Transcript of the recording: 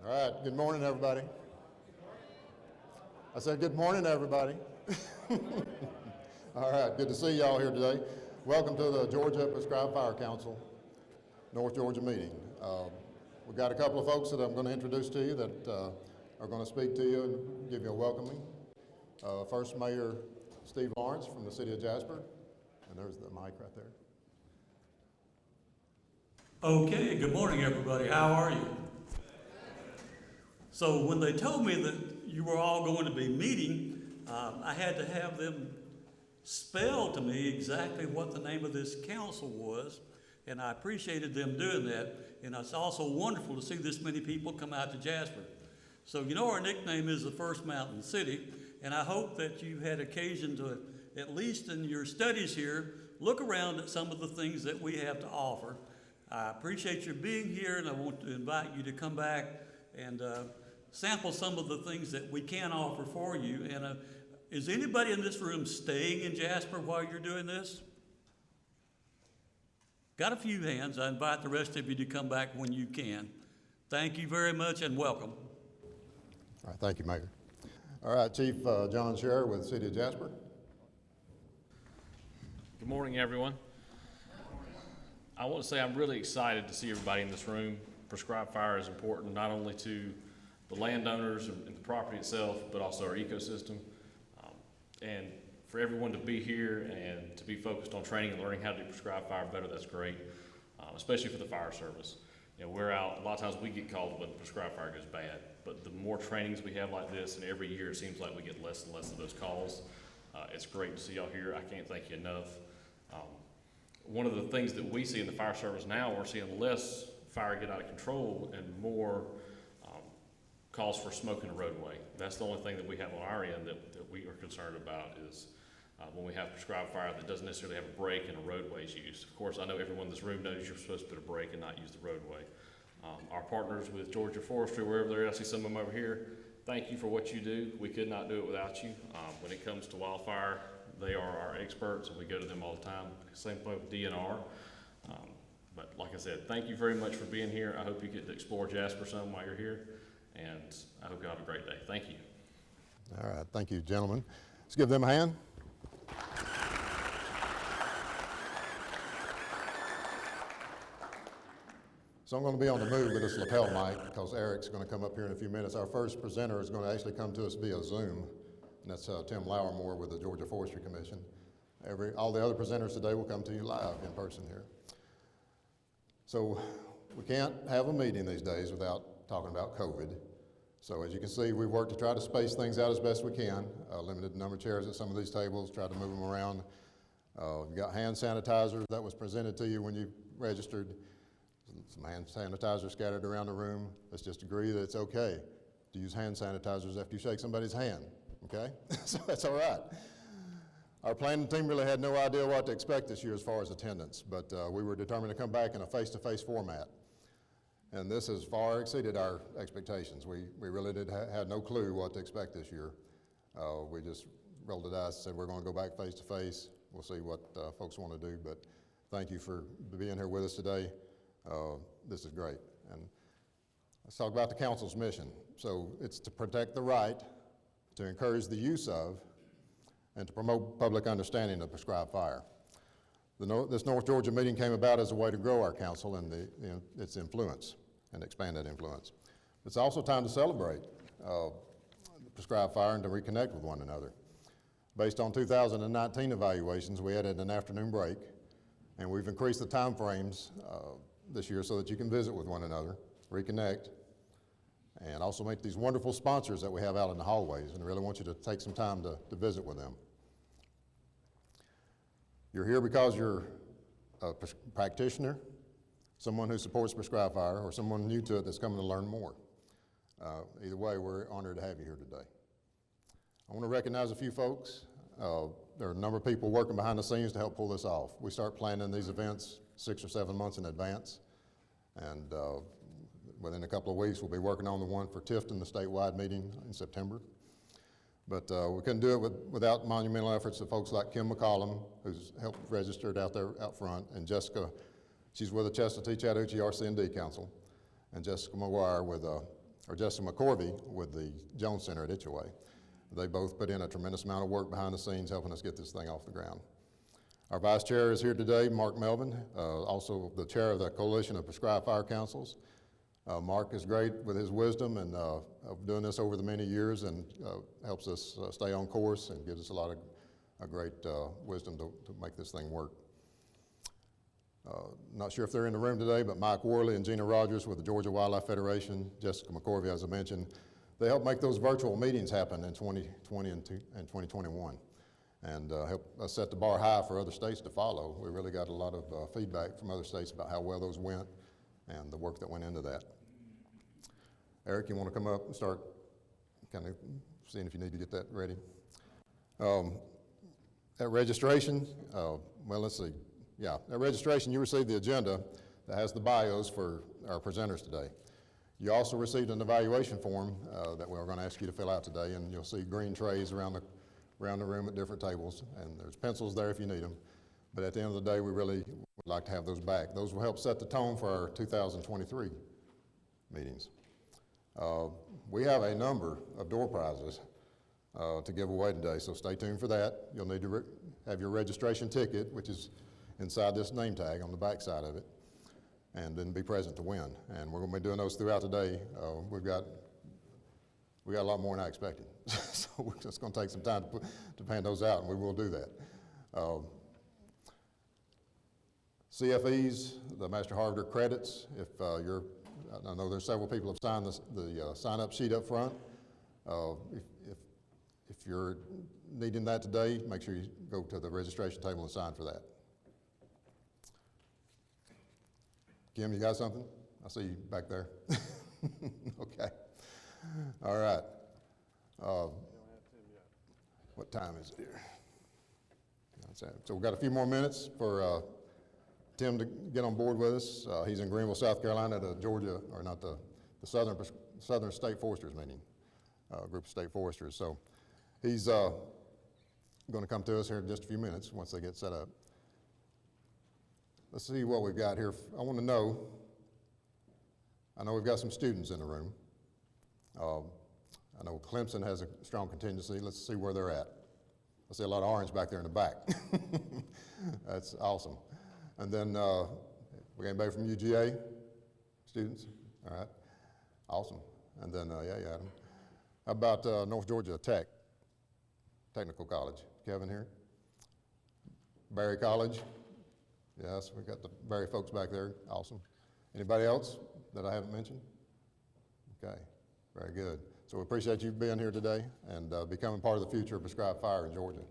All right, good morning, everybody. I said good morning, everybody. All right, good to see y'all here today. Welcome to the Georgia Prescribed Fire Council, North Georgia meeting. We've got a couple of folks that I'm going to introduce to you that are going to speak to you and give you a welcoming. First, Mayor Steve Lawrence from the city of Jasper, and there's the mic right there. Okay, good morning, everybody. How are you? So when they told me that you were all going to be meeting, I had to have them spell to me exactly what the name of this council was, and I appreciated them doing that. And it's also wonderful to see this many people come out to Jasper. So you know our nickname is the First Mountain City, and I hope that you had occasion to, at least in your studies here, look around at some of the things that we have to offer. I appreciate your being here, and I want to invite you to come back and sample some of the things that we can offer for you. And is anybody in this room staying in Jasper while you're doing this? Got a few hands. I invite the rest of you to come back when you can. Thank you very much and welcome. All right, thank you, Mayor. All right, Chief John Scherer with the City of Jasper. Good morning, everyone. I want to say I'm really excited to see everybody in this room. Prescribed fire is important not only to the landowners and the property itself, but also our ecosystem. And for everyone to be here and to be focused on training and learning how to do prescribed fire better, that's great, especially for the fire service. You know, we're out, a lot of times we get called when prescribed fire goes bad, but the more trainings we have like this, and every year it seems like we get less and less of those calls. It's great to see y'all here. I can't thank you enough. One of the things that we see in the fire service now, we're seeing less fire get out of control and more calls for smoke in the roadway. That's the only thing that we have on our end that we are concerned about is when we have prescribed fire that doesn't necessarily have a brake and a roadway is used. Of course, I know everyone in this room knows you're supposed to put a brake and not use the roadway. Our partners with Georgia Forestry, wherever they're at, I see some of them over here, thank you for what you do. We could not do it without you. When it comes to wildfire, they are our experts, and we go to them all the time. Same thing with DNR. But like I said, thank you very much for being here. I hope you get to explore Jasper some while you're here, and I hope you have a great day. Thank you. All right, thank you, gentlemen. Let's give them a hand. So I'm going to be on the move with this lapel mic because Eric's going to come up here in a few minutes. Our first presenter is going to actually come to us via Zoom. And that's Tim Lowermore with the Georgia Forestry Commission. All the other presenters today will come to you live in person here. So we can't have a meeting these days without talking about COVID. So as you can see, we've worked to try to space things out as best we can. Limited number of chairs at some of these tables, tried to move them around. We've got hand sanitizer that was presented to you when you registered. Some hand sanitizer scattered around the room. Let's just agree that it's okay to use hand sanitizers after you shake somebody's hand. Okay, so that's all right. Our planning team really had no idea what to expect this year as far as attendance, but we were determined to come back in a face-to-face format. And this has far exceeded our expectations. We really had no clue what to expect this year. We just rolled the dice and said we're going to go back face-to-face. We'll see what folks want to do, but thank you for being here with us today. This is great. And let's talk about the council's mission. So it's to protect the right, to encourage the use of, and to promote public understanding of prescribed fire. This North Georgia meeting came about as a way to grow our council and its influence and expand that influence. It's also time to celebrate prescribed fire and to reconnect with one another. Based on 2019 evaluations, we added an afternoon break, and we've increased the time frames this year so that you can visit with one another, reconnect, and also meet these wonderful sponsors that we have out in the hallways, and I really want you to take some time to visit with them. You're here because you're a practitioner, someone who supports prescribed fire, or someone new to it that's coming to learn more. Either way, we're honored to have you here today. I want to recognize a few folks. There are a number of people working behind the scenes to help pull this off. We start planning these events 6 or 7 months in advance, and within a couple of weeks, we'll be working on the one for Tifton, the statewide meeting in September. But we couldn't do it without monumental efforts of folks like Kim McCollum, who's helped registered out there out front, and Jessica, she's with the Chattahoochee RC&D Council, and Jessica McGuire with or Jessica McCorvey with the Jones Center at Itchaway. They both put in a tremendous amount of work behind the scenes helping us get this thing off the ground. Our vice chair is here today, Mark Melvin, also the chair of the Coalition of Prescribed Fire Councils. Mark is great with his wisdom and of doing this over the many years, and helps us stay on course and gives us a lot of great wisdom to make this thing work. Not sure if they're in the room today, but Mike Worley and Gina Rogers with the Georgia Wildlife Federation, Jessica McCorvey, as I mentioned, they helped make those virtual meetings happen in 2020 and 2021, and help us set the bar high for other states to follow. We really got a lot of feedback from other states about how well those went and the work that went into that. Eric, you want to come up and start kind of seeing if you need to get that ready? At registration, well, let's see. Yeah, at registration, you received the agenda that has the bios for our presenters today. You also received an evaluation form that we're going to ask you to fill out today, and you'll see green trays around the room at different tables, and there's pencils there if you need them. But at the end of the day, we really would like to have those back. Those will help set the tone for our 2023 meetings. We have a number of door prizes to give away today, so stay tuned for that. You'll need to have your registration ticket, which is inside this name tag on the back side of it, and then be present to win. And we're going to be doing those throughout the day. We got a lot more than I expected, so we're just going to take some time to pan those out, and we will do that. CFEs, the Master Harvester credits, if I know there's several people have signed the sign-up sheet up front. If you're needing that today, make sure you go to the registration table and sign for that. Kim, you got something? I see you back there. Okay. All right. What time is it here? So we've got a few more minutes for Tim to get on board with us. He's in Greenville, South Carolina at the Georgia, or not the Southern State Foresters meeting, group of state foresters. So he's going to come to us here in just a few minutes once they get set up. Let's see what we've got here. I want to know, I know we've got some students in the room. I know Clemson has a strong contingency. Let's see where they're at. I see a lot of orange back there in the back. That's awesome. And then we got anybody from UGA? Students? All right. Awesome. And then, yeah, Adam. How about North Georgia Technical College? Kevin here? Barry College? Yes, we got the Barry folks back there. Awesome. Anybody else that I haven't mentioned? Okay, very good. So we appreciate you being here today and becoming part of the future of prescribed fire in Georgia.